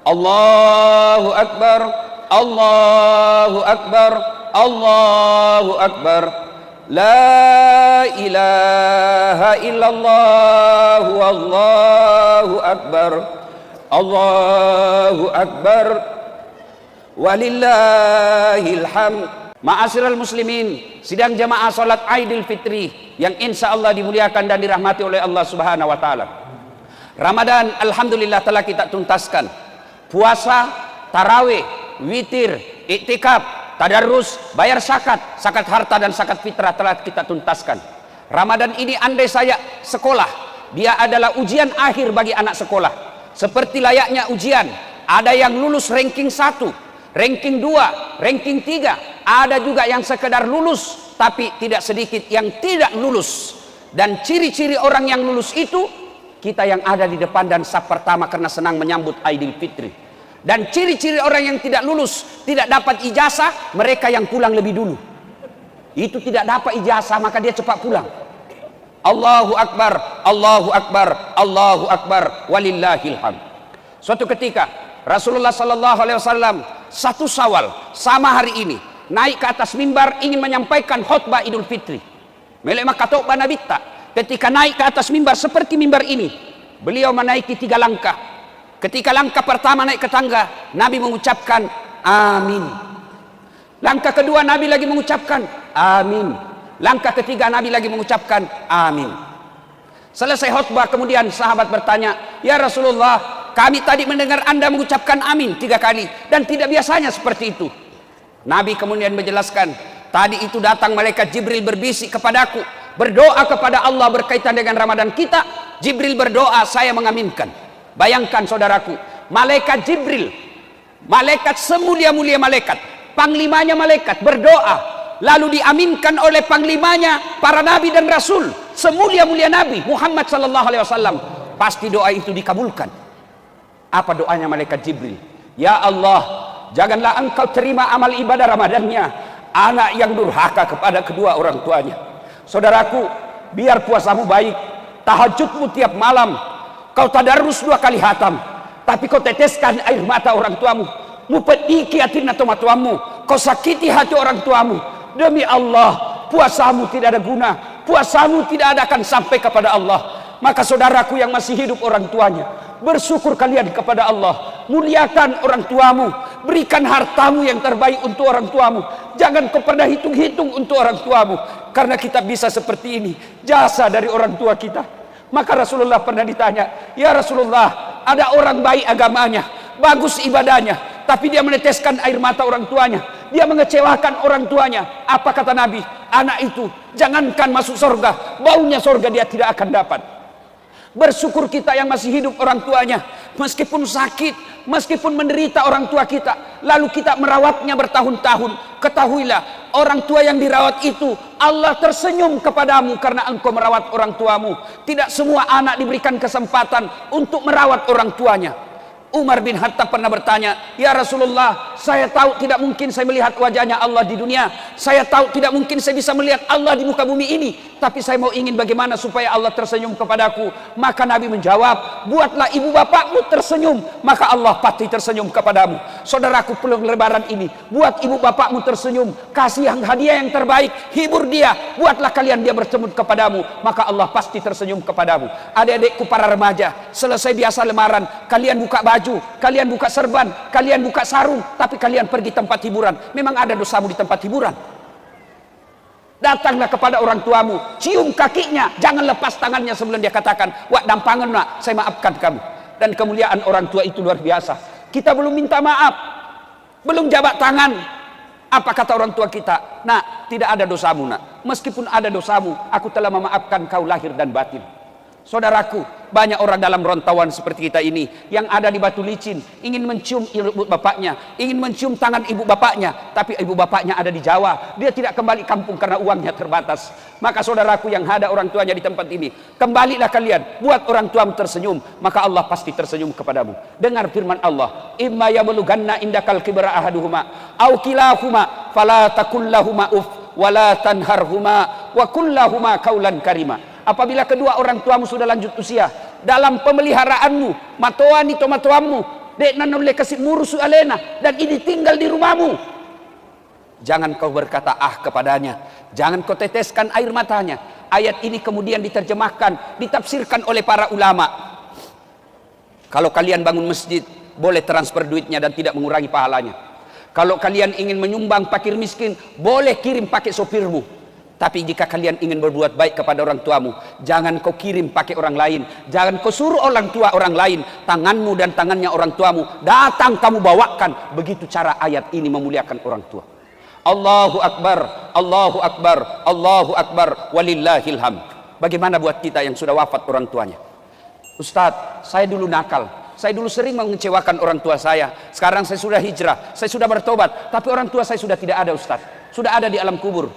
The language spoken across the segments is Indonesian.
Allahu Akbar, Allahu Akbar, Allahu Akbar. La ilaha illallah, wallahu akbar, Allahu akbar, walillahil hamd. Ma'asyiral muslimin, sidang jamaah salat Aidil Fitri yang insya Allah dimuliakan dan dirahmati oleh Allah Subhanahu wa taala. Ramadan alhamdulillah telah kita tuntaskan. Puasa, tarawih, witir, iktikaf, tadarus, bayar zakat harta dan zakat fitrah telah kita tuntaskan. Ramadan ini andai saya sekolah, dia adalah ujian akhir bagi anak sekolah. Seperti layaknya ujian, ada yang lulus ranking 1, ranking 2, ranking 3, ada juga yang sekedar lulus, tapi tidak sedikit yang tidak lulus. Dan ciri-ciri orang yang lulus itu, kita yang ada di depan dan saf pertama karena senang menyambut Aidil Fitri. Dan ciri-ciri orang yang tidak lulus, tidak dapat ijazah, mereka yang pulang lebih dulu. Itu tidak dapat ijazah, maka dia cepat pulang. Allahu Akbar, Allahu Akbar, Allahu Akbar, walillahil hamd. Suatu ketika Rasulullah sallallahu alaihi wasallam 1 Syawal sama hari ini naik ke atas mimbar ingin menyampaikan khutbah Idul Fitri. Melek makatok banabita. Ketika naik ke atas mimbar seperti mimbar ini, beliau menaiki 3 langkah. Ketika langkah pertama naik ke tangga, Nabi mengucapkan amin. Langkah kedua Nabi lagi mengucapkan amin. Langkah ketiga Nabi lagi mengucapkan amin. Selesai khutbah kemudian sahabat bertanya, "Ya Rasulullah, kami tadi mendengar Anda mengucapkan amin 3 kali dan tidak biasanya seperti itu." Nabi kemudian menjelaskan, "Tadi itu datang malaikat Jibril berbisik kepadaku, berdoa kepada Allah berkaitan dengan Ramadan kita. Jibril berdoa, saya mengaminkan." Bayangkan saudaraku, malaikat Jibril, malaikat semulia-mulia malaikat, panglimanya malaikat berdoa, lalu diaminkan oleh panglimanya para nabi dan rasul, semulia-mulia Nabi Muhammad sallallahu alaihi wasallam. Pasti doa itu dikabulkan. Apa doanya malaikat Jibril? Ya Allah, janganlah engkau terima amal ibadah Ramadannya anak yang durhaka kepada kedua orang tuanya. Saudaraku, biar puasamu baik, tahajudmu tiap malam, kau tadarus 2 kali hatam, tapi kau teteskan air mata orang tuamu, mu pediki hati nato matuamu, kau sakiti hati orang tuamu. Demi Allah, puasamu tidak ada guna, puasamu tidak ada akan sampai kepada Allah. Maka saudaraku yang masih hidup orang tuanya, bersyukur kalian kepada Allah, muliakan orang tuamu, berikan hartamu yang terbaik untuk orang tuamu. Jangan kau pernah hitung-hitung untuk orang tuamu, karena kita bisa seperti ini jasa dari orang tua kita. Maka Rasulullah pernah ditanya, "Ya Rasulullah, ada orang baik agamanya, bagus ibadahnya, tapi dia meneteskan air mata orang tuanya, dia mengecewakan orang tuanya." Apa kata Nabi? Anak itu jangankan masuk surga, baunya surga dia tidak akan dapat. Bersyukur kita yang masih hidup orang tuanya, meskipun sakit, meskipun menderita orang tua kita, lalu kita merawatnya bertahun-tahun. Ketahuilah, orang tua yang dirawat itu Allah tersenyum kepadamu karena engkau merawat orang tuamu. Tidak semua anak diberikan kesempatan untuk merawat orang tuanya. Umar bin Khattab pernah bertanya, "Ya Rasulullah, saya tahu tidak mungkin saya melihat wajahnya Allah di dunia. Saya tahu tidak mungkin saya bisa melihat Allah di muka bumi ini. Tapi saya mau ingin bagaimana supaya Allah tersenyum kepadaku." Maka Nabi menjawab, "Buatlah ibu bapakmu tersenyum, maka Allah pasti tersenyum kepadamu." Saudaraku, pulang lebaran ini, buat ibu bapakmu tersenyum, kasih hadiah yang terbaik, hibur dia, buatlah kalian dia bertemu kepadamu, maka Allah pasti tersenyum kepadamu. Adik-adikku para remaja, selesai biasa lemaran, kalian buka baju, kalian buka serban, kalian buka sarung, tapi kalian pergi tempat hiburan. Memang ada dosamu di tempat hiburan. Datanglah kepada orang tuamu, cium kakinya, jangan lepas tangannya sebelum dia katakan, "Wak dampangan nak, saya maafkan kamu." Dan kemuliaan orang tua itu luar biasa. Kita belum minta maaf, belum jabat tangan. Apa kata orang tua kita? "Nak, tidak ada dosamu nak. Meskipun ada dosamu, aku telah memaafkan kau lahir dan batin." Saudaraku, banyak orang dalam rantauan seperti kita ini yang ada di Batu Licin, ingin mencium ibu bapaknya, ingin mencium tangan ibu bapaknya, tapi ibu bapaknya ada di Jawa, dia tidak kembali kampung karena uangnya terbatas. Maka saudaraku yang ada orang tuanya di tempat ini, kembalilah kalian, buat orang tuamu tersenyum, maka Allah pasti tersenyum kepadamu. Dengar firman Allah, "Imma yablughanna indakal kibra ahaduhuma aw kilahuma fala takul lahumā uff wa la tanharhuma wa qul lahumā qawlan karima." Apabila kedua orang tuamu sudah lanjut usia, dalam pemeliharaanmu, matoani to matoamu, dek nanoleh kasih murusu alena, dan ini tinggal di rumahmu. Jangan kau berkata ah kepadanya, jangan kau teteskan air matanya. Ayat ini kemudian diterjemahkan, ditafsirkan oleh para ulama. Kalau kalian bangun masjid, boleh transfer duitnya dan tidak mengurangi pahalanya. Kalau kalian ingin menyumbang fakir miskin, boleh kirim pakai sopirmu. Tapi jika kalian ingin berbuat baik kepada orang tuamu, jangan kau kirim pakai orang lain. Jangan kau suruh orang tua orang lain, tanganmu dan tangannya orang tuamu datang kamu bawakan. Begitu cara ayat ini memuliakan orang tua. Allahu Akbar, Allahu Akbar, Allahu Akbar, walillahil hamd. Bagaimana buat kita yang sudah wafat orang tuanya? Ustadz, saya dulu nakal, saya dulu sering mengecewakan orang tua saya. Sekarang saya sudah hijrah, saya sudah bertobat, tapi orang tua saya sudah tidak ada Ustadz, sudah ada di alam kubur.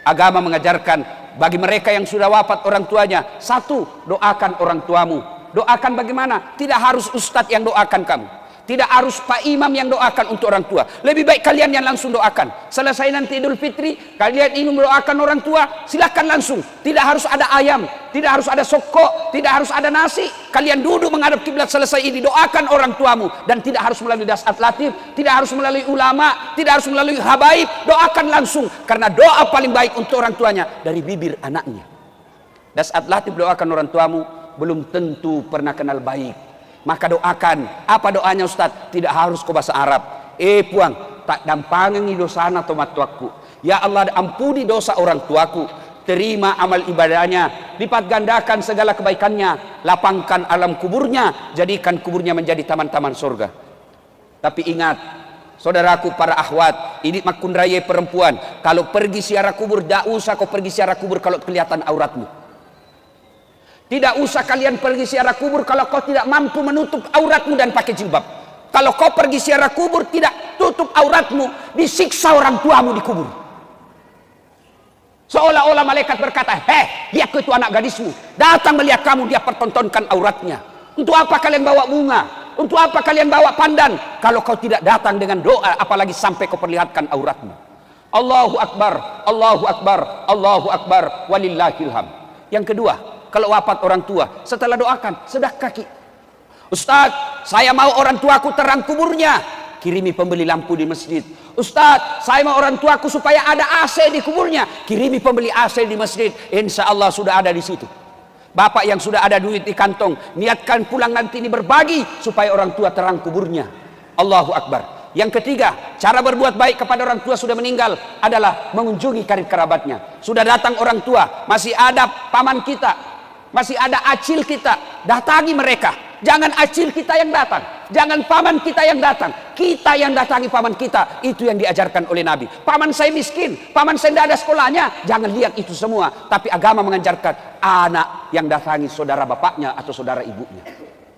Agama mengajarkan bagi mereka yang sudah wafat orang tuanya, satu, doakan orang tuamu. Doakan bagaimana? Tidak harus ustadz yang doakan kamu, tidak harus pak imam yang doakan untuk orang tua. Lebih baik kalian yang langsung doakan. Selesai nanti Idul Fitri, kalian ingin mendoakan orang tua, silakan langsung. Tidak harus ada ayam, tidak harus ada soko, tidak harus ada nasi. Kalian duduk menghadap kiblat, selesai ini doakan orang tuamu, dan tidak harus melalui dasat latif, tidak harus melalui ulama, tidak harus melalui habaib. Doakan langsung, karena doa paling baik untuk orang tuanya dari bibir anaknya. Dasat latif doakan orang tuamu belum tentu pernah kenal baik, maka doakan. Apa doanya Ustaz? Tidak harus kau bahasa Arab. Puang, tak dampangi dosana tomatuaku. Ya Allah, ampuni dosa orang tuaku, terima amal ibadahnya, lipat gandakan segala kebaikannya, lapangkan alam kuburnya, jadikan kuburnya menjadi taman-taman surga. Tapi ingat, saudaraku para akhwat, ini makun raya perempuan, kalau pergi ziarah kubur, tidak usah kau pergi ziarah kubur kalau kelihatan auratmu. Tidak usah kalian pergi ziarah kubur kalau kau tidak mampu menutup auratmu dan pakai jilbab. Kalau kau pergi ziarah kubur tidak tutup auratmu, disiksa orang tuamu di kubur. Seolah-olah malaikat berkata, lihat itu anak gadismu, datang melihat kamu, dia pertontonkan auratnya. Untuk apa kalian bawa bunga? Untuk apa kalian bawa pandan? Kalau kau tidak datang dengan doa, apalagi sampai kau perlihatkan auratmu. Allahu Akbar, Allahu Akbar, Allahu Akbar, walillahil hamd. Yang kedua, kalau wafat orang tua, setelah doakan, sedekah. Ustaz, saya mau orang tuaku terang kuburnya, kirimi pembeli lampu di masjid. Ustaz, saya mau orang tuaku supaya ada AC di kuburnya, kirimi pembeli AC di masjid. Insya Allah sudah ada di situ. Bapak yang sudah ada duit di kantong, niatkan pulang nanti ini berbagi supaya orang tua terang kuburnya. Allahu Akbar. Yang ketiga, cara berbuat baik kepada orang tua sudah meninggal adalah mengunjungi karib kerabatnya. Sudah datang orang tua, masih ada paman kita, masih ada acil kita, datangi mereka. Jangan acil kita yang datang, jangan paman kita yang datang, kita yang datangi paman kita. Itu yang diajarkan oleh Nabi. Paman saya miskin, paman saya tidak ada sekolahnya, jangan lihat itu semua. Tapi agama mengajarkan anak yang datangi saudara bapaknya atau saudara ibunya.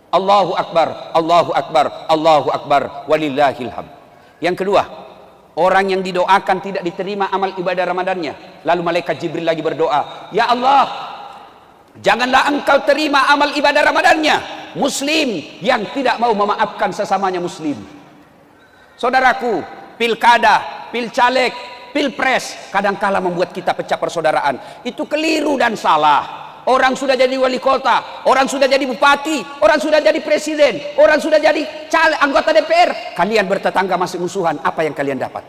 Allahu Akbar, Allahu Akbar, Allahu Akbar, walillahil hamd. Yang kedua, orang yang didoakan tidak diterima amal ibadah Ramadannya, lalu malaikat Jibril lagi berdoa, ya Allah, janganlah engkau terima amal ibadah Ramadannya muslim yang tidak mau memaafkan sesamanya muslim. Saudaraku, pilkada, pilcaleg, pilpres kadangkala membuat kita pecah persaudaraan. Itu keliru dan salah. Orang sudah jadi wali kota, orang sudah jadi bupati, orang sudah jadi presiden, orang sudah jadi anggota DPR. Kalian bertetangga masih musuhan, apa yang kalian dapat?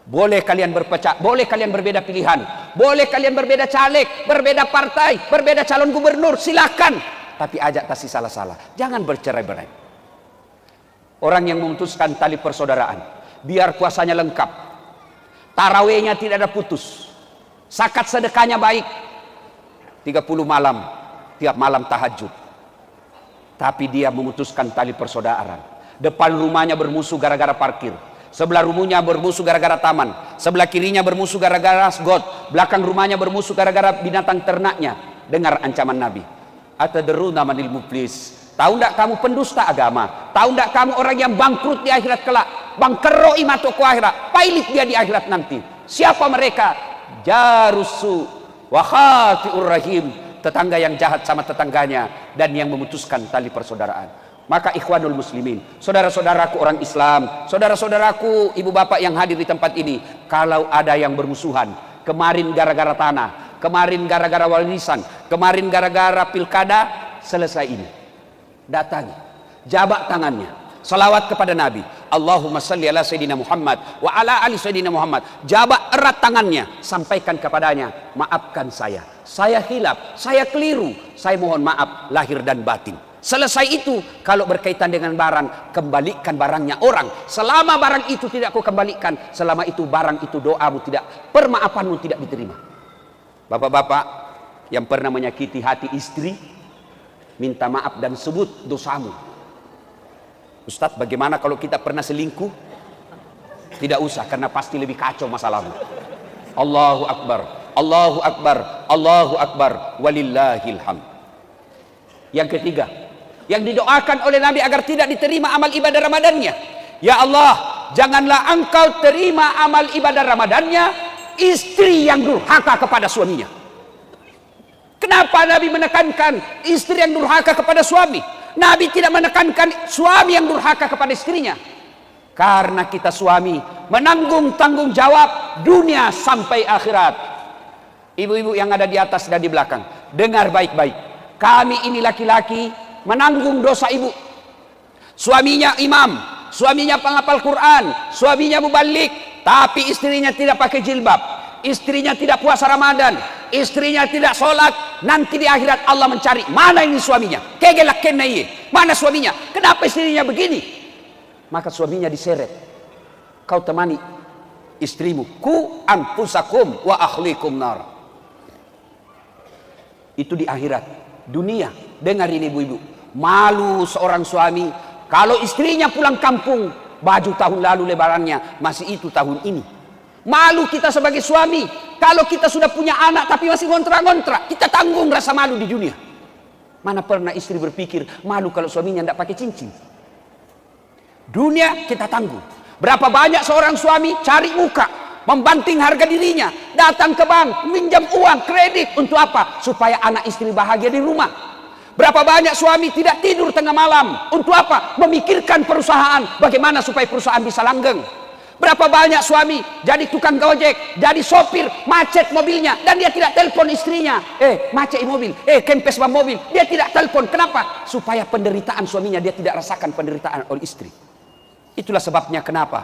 Boleh kalian berpecah, boleh kalian berbeda pilihan, boleh kalian berbeda caleg, berbeda partai, berbeda calon gubernur, silakan. Tapi ajak kasih salah-salah, jangan bercerai-berai. Orang yang memutuskan tali persaudaraan, biar puasanya lengkap, tarawihnya tidak ada putus, zakat sedekahnya baik, 30 malam, tiap malam tahajud. Tapi dia memutuskan tali persaudaraan. Depan rumahnya bermusuh gara-gara parkir, sebelah rumahnya bermusuh gara-gara taman, sebelah kirinya bermusuh gara-gara got, belakang rumahnya bermusuh gara-gara binatang ternaknya. Dengar ancaman Nabi. Atadruna manil muflis? Tahu enggak kamu pendusta agama? Tahu enggak kamu orang yang bangkrut di akhirat kelak? Bangkero imatuku akhirat, pailit dia di akhirat nanti. Siapa mereka? Jarusu wa khati'ur rahim, tetangga yang jahat sama tetangganya dan yang memutuskan tali persaudaraan. Maka ikhwanul muslimin, saudara-saudaraku orang Islam, saudara-saudaraku ibu bapak yang hadir di tempat ini, kalau ada yang bermusuhan, kemarin gara-gara tanah, kemarin gara-gara warisan, kemarin gara-gara pilkada, selesai ini datangi, jabat tangannya, salawat kepada Nabi. Allahumma salli ala Sayyidina Muhammad wa ala ali Sayyidina Muhammad. Jabat erat tangannya, sampaikan kepadanya, maafkan saya hilaf, saya keliru, saya mohon maaf lahir dan batin. Selesai itu, kalau berkaitan dengan barang, kembalikan barangnya orang. Selama barang itu tidak kau kembalikan, selama itu barang itu doamu tidak, permaafanmu tidak diterima. Bapak-bapak yang pernah menyakiti hati istri, minta maaf dan sebut dosamu. Ustadz, bagaimana kalau kita pernah selingkuh? Tidak usah, karena pasti lebih kacau masalahmu. Allahu Akbar, Allahu Akbar, Allahu Akbar, walillahil hamd. Yang ketiga, yang didoakan oleh Nabi agar tidak diterima amal ibadah Ramadannya. Ya Allah, janganlah engkau terima amal ibadah Ramadannya istri yang durhaka kepada suaminya. Kenapa Nabi menekankan istri yang durhaka kepada suami? Nabi tidak menekankan suami yang durhaka kepada istrinya. Karena kita suami menanggung tanggung jawab dunia sampai akhirat. Ibu-ibu yang ada di atas dan di belakang, dengar baik-baik. Kami ini laki-laki menanggung dosa ibu. Suaminya imam, suaminya penghafal Quran, suaminya mubalik, tapi istrinya tidak pakai jilbab, istrinya tidak puasa Ramadan, istrinya tidak sholat. Nanti di akhirat Allah mencari, mana ini suaminya? Kegelak kenai, mana suaminya? Kenapa istrinya begini? Maka suaminya diseret. Kau temani istrimu, ku anfusakum wa ahlikum nar. Itu di akhirat. Dunia, dengar ini ibu-ibu, malu seorang suami kalau istrinya pulang kampung, baju tahun lalu lebarannya masih itu tahun ini. Malu kita sebagai suami kalau kita sudah punya anak tapi masih ngontrak-ngontrak, kita tanggung rasa malu di dunia. Mana pernah istri berpikir malu kalau suaminya tidak pakai cincin? Dunia kita tanggung. Berapa banyak seorang suami cari muka, membanting harga dirinya, datang ke bank, minjam uang, kredit, untuk apa? Supaya anak istri bahagia di rumah. Berapa banyak suami tidak tidur tengah malam, untuk apa? Memikirkan perusahaan, bagaimana supaya perusahaan bisa langgeng. Berapa banyak suami jadi tukang gojek, jadi sopir, macet mobilnya, dan dia tidak telepon istrinya. Macet mobil, kempes ban mobil, dia tidak telepon. Kenapa? Supaya penderitaan suaminya dia tidak rasakan penderitaan oleh istri. Itulah sebabnya kenapa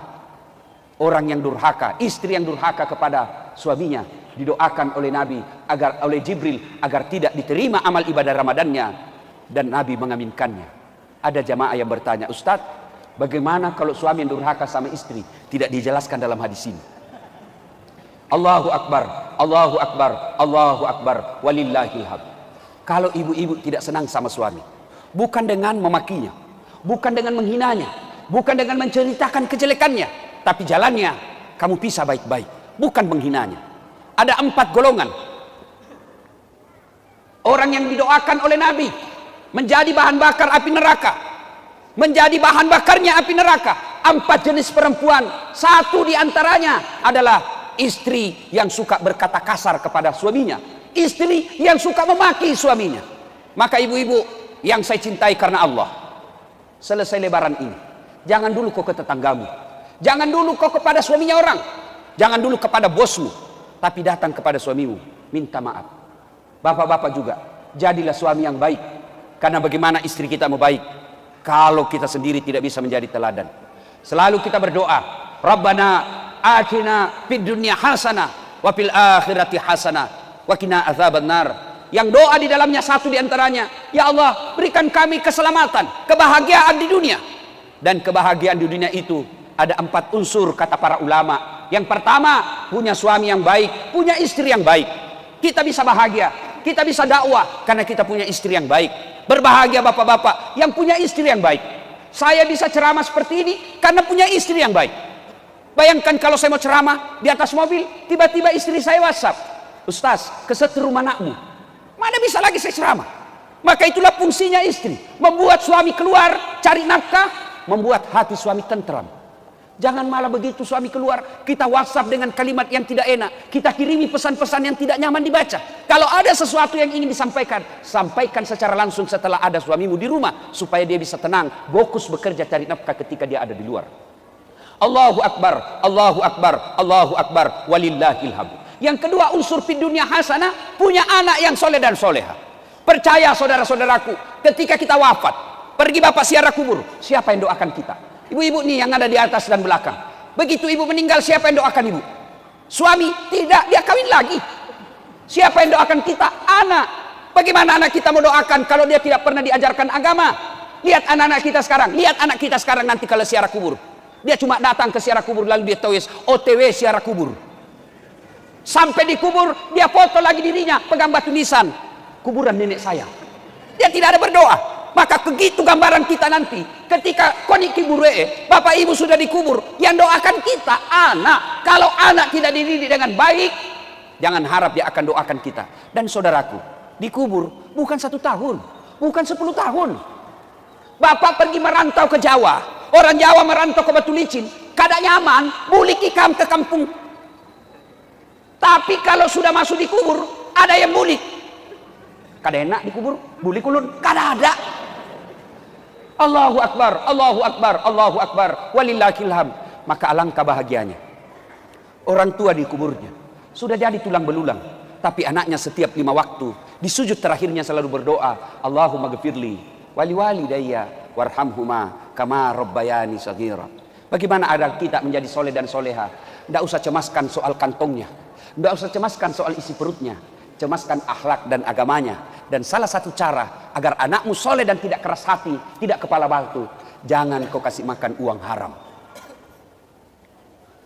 orang yang durhaka, istri yang durhaka kepada suaminya didoakan oleh Nabi agar oleh Jibril agar tidak diterima amal ibadah Ramadannya, dan Nabi mengaminkannya. Ada jamaah yang bertanya, Ustadz, bagaimana kalau suami yang durhaka sama istri? Tidak dijelaskan dalam hadis ini. Allahu Akbar, Allahu Akbar, Allahu Akbar, walillahil hamd. Kalau ibu-ibu tidak senang sama suami, bukan dengan memakinya, bukan dengan menghinanya, bukan dengan menceritakan kejelekannya, tapi jalannya kamu pisah baik-baik, bukan menghinanya. Ada 4 golongan orang yang didoakan oleh Nabi menjadi bahan bakar api neraka, menjadi bahan bakarnya api neraka. 4 jenis perempuan. Satu diantaranya adalah istri yang suka berkata kasar kepada suaminya, istri yang suka memaki suaminya. Maka ibu-ibu yang saya cintai karena Allah, selesai lebaran ini, jangan dulu kau ke tetanggamu, jangan dulu kau kepada suaminya orang, jangan dulu kepada bosmu, tapi datang kepada suamimu, minta maaf. Bapak-bapak juga, jadilah suami yang baik. Karena bagaimana istri kita mau baik kalau kita sendiri tidak bisa menjadi teladan? Selalu kita berdoa, Rabbana atina fid dunya hasanah wa fil akhirati hasanah wa qina adzabannar. Yang doa di dalamnya satu diantaranya, ya Allah, berikan kami keselamatan, kebahagiaan di dunia. Dan kebahagiaan di dunia itu ada 4 unsur kata para ulama. Yang pertama, punya suami yang baik, punya istri yang baik. Kita bisa bahagia, kita bisa dakwah karena kita punya istri yang baik. Berbahagia bapak-bapak yang punya istri yang baik. Saya bisa ceramah seperti ini karena punya istri yang baik. Bayangkan kalau saya mau ceramah di atas mobil, tiba-tiba istri saya WhatsApp, Ustaz, kesetrum anakmu. Mana bisa lagi saya ceramah? Maka itulah fungsinya istri, membuat suami keluar cari nafkah, membuat hati suami tentram. Jangan malah begitu suami keluar, kita WhatsApp dengan kalimat yang tidak enak, kita kirimi pesan-pesan yang tidak nyaman dibaca. Kalau ada sesuatu yang ingin disampaikan, sampaikan secara langsung setelah ada suamimu di rumah, supaya dia bisa tenang, fokus bekerja cari nafkah ketika dia ada di luar. Allahu Akbar, Allahu Akbar, Allahu Akbar, walillahil hamd. Yang kedua, unsur fid dunya hasanah, punya anak yang soleh dan soleha. Percaya saudara-saudaraku, ketika kita wafat, Pergi bapak ziarah kubur, siapa yang doakan kita? Ibu-ibu nih yang ada di atas dan belakang. Begitu ibu meninggal, siapa yang doakan ibu? Suami? Tidak, dia kawin lagi. Siapa yang doakan kita? Anak. Bagaimana anak kita mau doakan kalau dia tidak pernah diajarkan agama? Lihat anak-anak kita sekarang, lihat anak kita sekarang nanti kalau ziarah kubur. Dia cuma datang ke ziarah kubur lalu dia tulis OTW ziarah kubur. Sampai di kubur, dia foto lagi dirinya, pegang batu nisan. Kuburan nenek saya. Dia tidak ada berdoa. Maka begitu gambaran kita nanti. Ketika konik kiburee, bapak ibu sudah dikubur. Yang doakan kita, anak. Kalau anak tidak dididik dengan baik, jangan harap dia akan doakan kita. Dan saudaraku, dikubur bukan 1 tahun. Bukan 10 tahun. Bapak pergi merantau ke Jawa. Orang Jawa merantau ke Batu Licin. Kada nyaman, bulik ikam ke kampung. Tapi kalau sudah masuk di kubur, ada yang bulik. Kada enak dikubur, bulik ulun, kada ada. Allahu Akbar, Allahu Akbar, Allahu Akbar, walillahilham. Maka alangkah bahagianya. Orang tua dikuburnya sudah jadi tulang belulang, tapi anaknya setiap 5 waktu di sujud terakhirnya selalu berdoa, Allahumma ghafirli wali walidayya warhamhuma kama rabbayani shaghira. Bagaimana ada kita menjadi soleh dan soleha? Tidak usah cemaskan soal kantongnya, tidak usah cemaskan soal isi perutnya, cemaskan akhlak dan agamanya. Dan salah satu cara agar anakmu soleh dan tidak keras hati, tidak kepala batu, jangan kau kasih makan uang haram.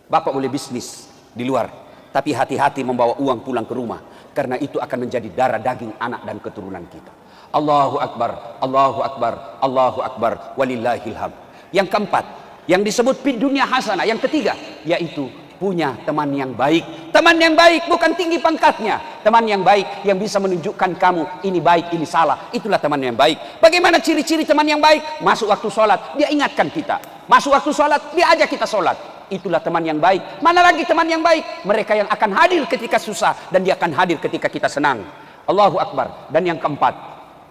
Bapak boleh bisnis di luar, tapi hati-hati membawa uang pulang ke rumah, karena itu akan menjadi darah daging anak dan keturunan kita. Allahu Akbar, Allahu Akbar, Allahu Akbar, walillahilham. Yang keempat, yang disebut fid dunya hasanah. Yang ketiga, yaitu punya teman yang baik. Teman yang baik bukan tinggi pangkatnya. Teman yang baik yang bisa menunjukkan kamu ini baik, ini salah. Itulah teman yang baik. Bagaimana ciri-ciri teman yang baik? Masuk waktu sholat, dia ingatkan kita. Masuk waktu sholat, dia ajak kita sholat. Itulah teman yang baik. Mana lagi teman yang baik? Mereka yang akan hadir ketika susah, dan dia akan hadir ketika kita senang. Allahu Akbar. Dan yang keempat,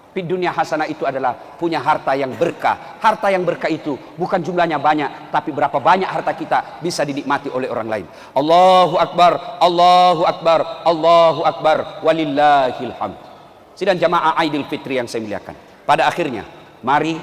di dunia hasanah itu adalah punya harta yang berkah. Harta yang berkah itu bukan jumlahnya banyak, tapi berapa banyak harta kita bisa dinikmati oleh orang lain. Allahu Akbar, Allahu Akbar, Allahu Akbar, walillahil hamd. Sidang jamaah Aidil Fitri yang saya muliakan, pada akhirnya mari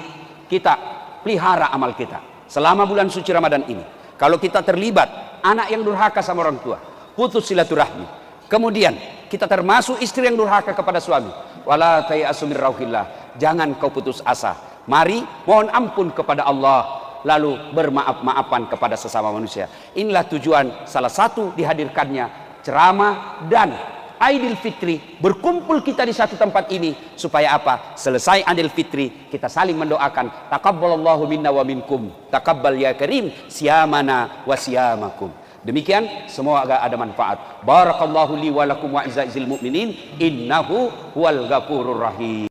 kita pelihara amal kita selama bulan suci Ramadan ini. Kalau kita terlibat anak yang durhaka sama orang tua, putus silaturahmi, kemudian kita termasuk istri yang durhaka kepada suami, wala tayasu min rauhillah, jangan kau putus asa. Mari mohon ampun kepada Allah, lalu bermaaf-maafan kepada sesama manusia. Inilah tujuan salah satu dihadirkannya ceramah dan Aidil Fitri, berkumpul kita di satu tempat ini supaya apa? Selesai Aidil Fitri kita saling mendoakan, taqabbalallahu minna wa minkum, taqabbal ya karim siyamana wa siyamakum. Demikian, semoga ada manfaat. Barakallahu li wa lakum wa izza'il mu'minin, innahu huwal ghafurur rahim.